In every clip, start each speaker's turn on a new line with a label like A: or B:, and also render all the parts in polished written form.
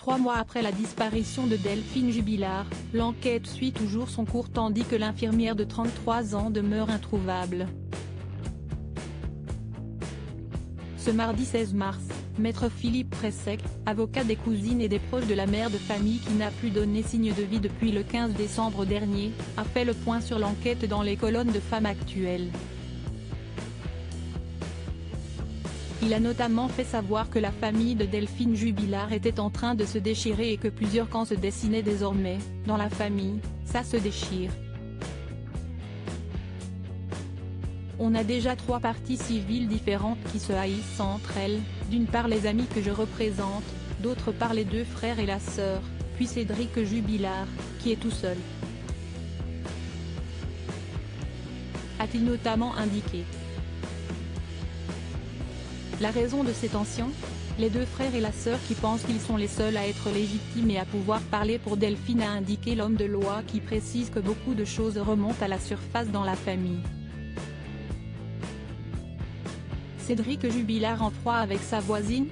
A: 3 mois après la disparition de Delphine Jubilard, l'enquête suit toujours son cours tandis que l'infirmière de 33 ans demeure introuvable. Ce mardi 16 mars, Maître Philippe Pressec, avocat des cousines et des proches de la mère de famille qui n'a plus donné signe de vie depuis le 15 décembre dernier, a fait le point sur l'enquête dans les colonnes de Femmes Actuelles. Il a notamment fait savoir que la famille de Delphine Jubilard était en train de se déchirer et que plusieurs camps se dessinaient désormais. Dans la famille, ça se déchire. On a déjà 3 parties civiles différentes qui se haïssent entre elles, d'une part les amis que je représente, d'autre part les 2 frères et la sœur, puis Cédric Jubilard, qui est tout seul. A-t-il notamment indiqué. La raison de ces tensions ? Les 2 frères et la sœur qui pensent qu'ils sont les seuls à être légitimes et à pouvoir parler pour Delphine, a indiqué l'homme de loi, qui précise que beaucoup de choses remontent à la surface dans la famille. Cédric Jubilard en froid avec sa voisine ?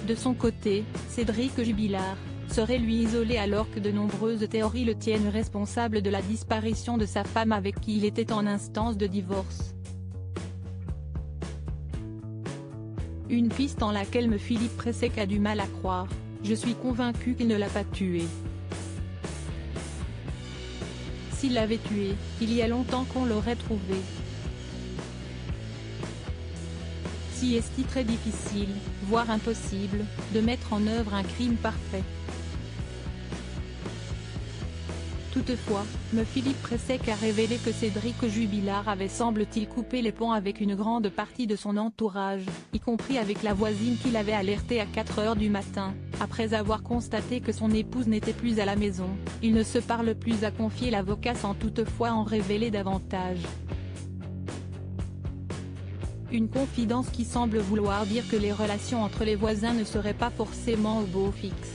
A: De son côté, Cédric Jubilard serait lui isolé alors que de nombreuses théories le tiennent responsable de la disparition de sa femme avec qui il était en instance de divorce. Une piste en laquelle me Philippe Pressec a du mal à croire. Je suis convaincu qu'il ne l'a pas tuée. S'il l'avait tuée, il y a longtemps qu'on l'aurait trouvée. Si est-il très difficile, voire impossible, de mettre en œuvre un crime parfait. Toutefois, me Philippe Pressec a révélé que Cédric Jubilard avait semble-t-il coupé les ponts avec une grande partie de son entourage, y compris avec la voisine qui l'avait alerté à 4 heures du matin, après avoir constaté que son épouse n'était plus à la maison. Il ne se parle plus, a confié l'avocat sans toutefois en révéler davantage. Une confidence qui semble vouloir dire que les relations entre les voisins ne seraient pas forcément au beau fixe.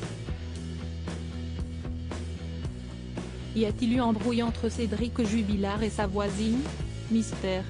A: Y a-t-il eu embrouille entre Cédric Jubilard et sa voisine ? Mystère.